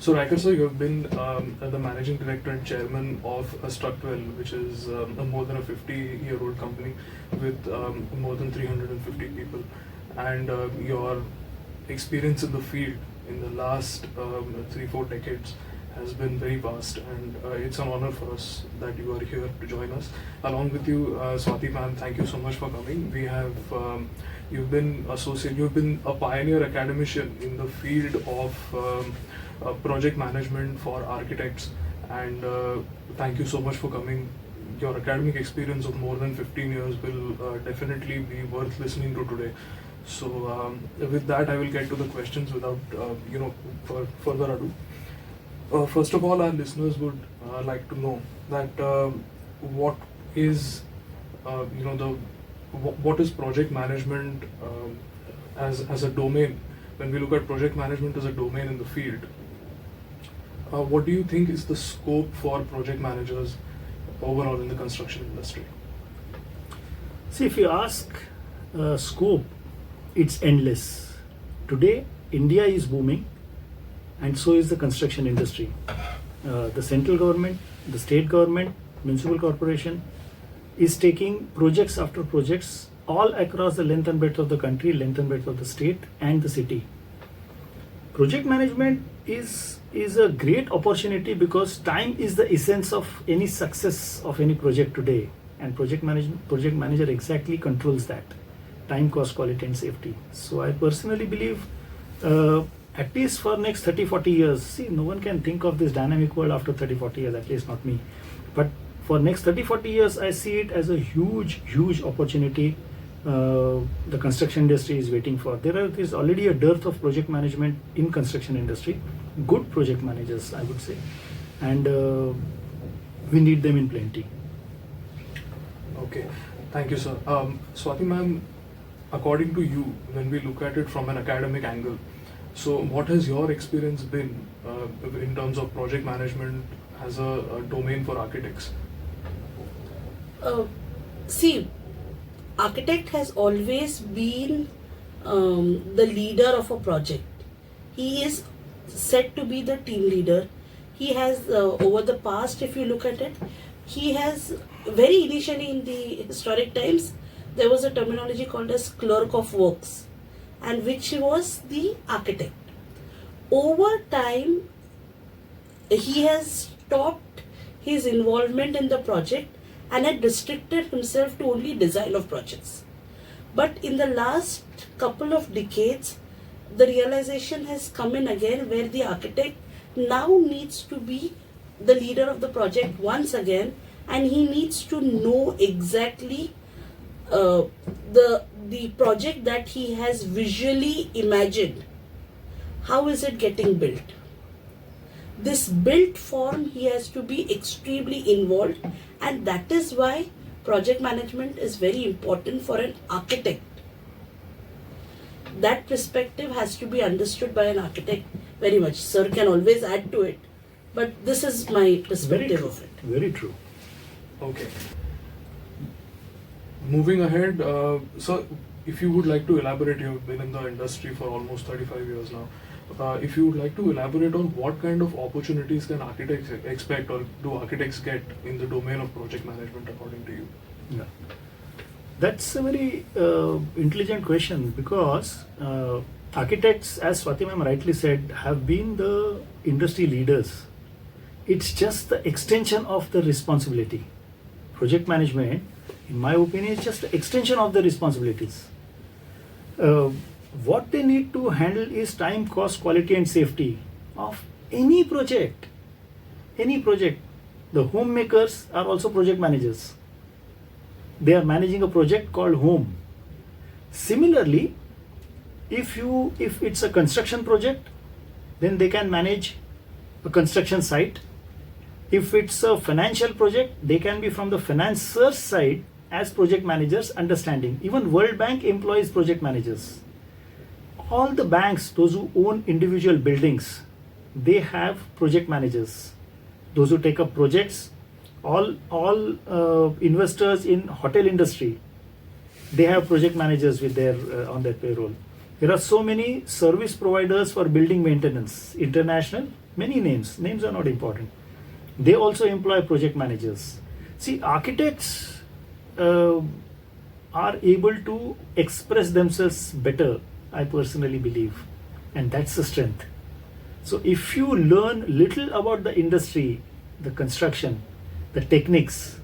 So Raikar sir, you have been the managing director and chairman of Structwell, which is a more than a 50-year-old company with more than 350 people, and your experience in the field in the last 3-4 decades has been very vast, and it's an honor for us that you are here to join us. Along with you, Swati ma'am, thank you so much for coming. We have you've been a pioneer academician in the field of project management for architects, and thank you so much for coming. Your academic experience of more than 15 years will definitely be worth listening to today. So with that, I will get to the questions without further ado. First of all, our listeners would like to know that what is what is project management as a domain. When we look at project management as a domain in the field, what do you think is the scope for project managers overall in the construction industry? See, if you ask scope, it's endless. Today, India is booming, and so is the construction industry. The central government, the state government, municipal corporation is taking projects after projects all across the length and breadth of the country, length and breadth of the state and the city. Project management is a great opportunity because time is the essence of any success of any project today, and project manager exactly controls that time, cost, quality and safety. So I personally believe at least for next 30-40 years, see, no one can think of this dynamic world after 30-40 years, at least not me, but for next 30-40 years I see it as a huge opportunity. The construction industry is waiting for. There's already a dearth of project management in construction industry, good project managers I would say, and we need them in plenty. Okay, thank you sir. Swati ma'am, according to you, when we look at it from an academic angle, so what has your experience been in terms of project management as a domain for architects? See, architect has always been the leader of a project. He is said to be the team leader. He has over the past, if you look at it, he has very initially in the historic times there was a terminology called as clerk of works, and which was the architect. Over time he has stopped his involvement in the project and had restricted himself to only design of projects. But in the last couple of decades, the realization has come in again where the architect now needs to be the leader of the project once again, and he needs to know exactly the project that he has visually imagined. How is it getting built? This built form, he has to be extremely involved, and that is why project management is very important for an architect. That perspective has to be understood by an architect very much. Sir can always add to it, but this is my perspective of it. Very true. Okay. Moving ahead, so if you would like to elaborate, you have been in the industry for almost 35 years now. If you would like to elaborate on what kind of opportunities can architects expect, or do architects get in the domain of project management according to you? Yeah. That's a very intelligent question, because architects, as Swati ma'am rightly said, have been the industry leaders. It's just the extension of the responsibility. Project management, in my opinion, is just the extension of the responsibilities. What they need to handle is time, cost, quality and safety of any project. Any project. The homemakers are also project managers. They are managing a project called home. Similarly, if it's a construction project, then they can manage a construction site. If it's a financial project, they can be from the financer's side as project managers, understanding. Even World Bank employs project managers. All the banks, those who own individual buildings, they have project managers. Those who take up projects, all investors in hotel industry, they have project managers with their on their payroll. There are so many service providers for building maintenance, international, many names. Names are not important. They also employ project managers. See, architects are able to express themselves better, I personally believe, and that's the strength. So if you learn little about the industry, the construction, the techniques,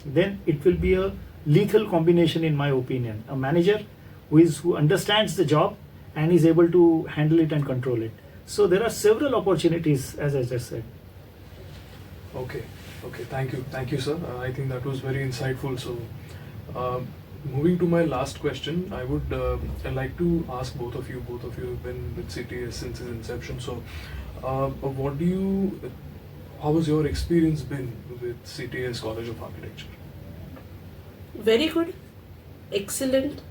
then it will be a lethal combination, in my opinion. A manager who understands the job and is able to handle it and control it. So there are several opportunities, as I just said. Okay, thank you, sir. I think that was very insightful. So, moving to my last question, I would like to ask both of you. Both of you have been with CTS since its inception. So, how has your experience been with CTS College of Architecture? Very good, excellent.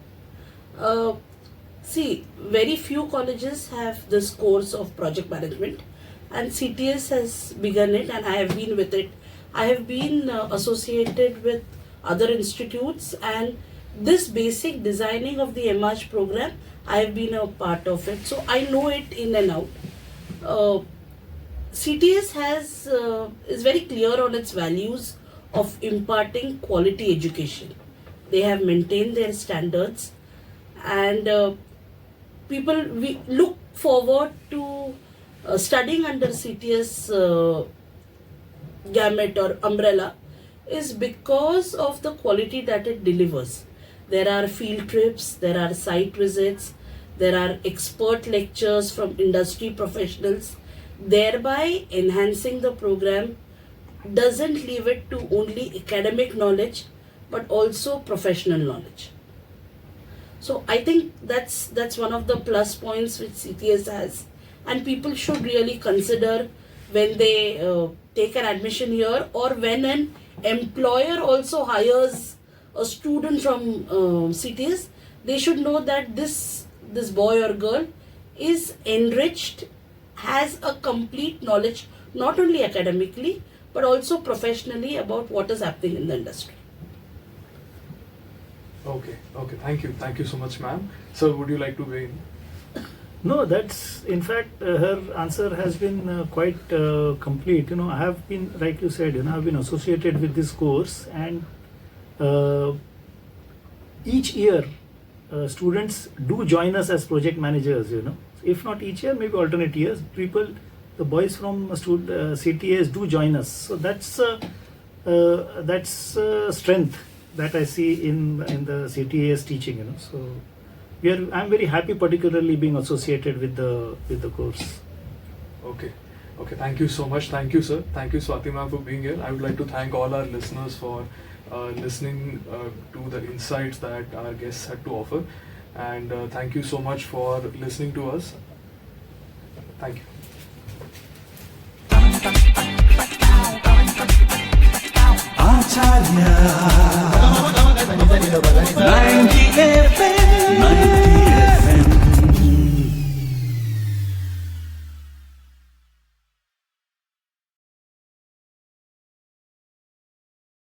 See, very few colleges have this course of project management, and CTS has begun it, and I have been with it. I have been associated with other institutes, and this basic designing of the MArch program, I have been a part of it, so I know it in and out. CTS is very clear on its values of imparting quality education. They have maintained their standards, and we look forward to studying under CTS gamut or umbrella is because of the quality that it delivers. There are field trips, there are site visits, there are expert lectures from industry professionals, thereby enhancing the program. Doesn't leave it to only academic knowledge but also professional knowledge. So I think that's one of the plus points which CTS has, and people should really consider when they take an admission here, or when an employer also hires a student from CTS. They should know that this boy or girl is enriched, has a complete knowledge, not only academically but also professionally, about what is happening in the industry. Okay. Thank you so much, ma'am. Sir, would you like to weigh in? No, that's in fact her answer has been quite complete. I have been, like you said, I've been associated with this course, and each year students do join us as project managers. If not each year, maybe alternate years. The boys from CTS do join us. So that's strength that I see in the CTS teaching. So I'm very happy, particularly being associated with the course. Okay. Thank you so much. Thank you, sir. Thank you, Swati ma'am, for being here. I would like to thank all our listeners for listening to the insights that our guests had to offer, and thank you so much for listening to us. Thank you. Acharya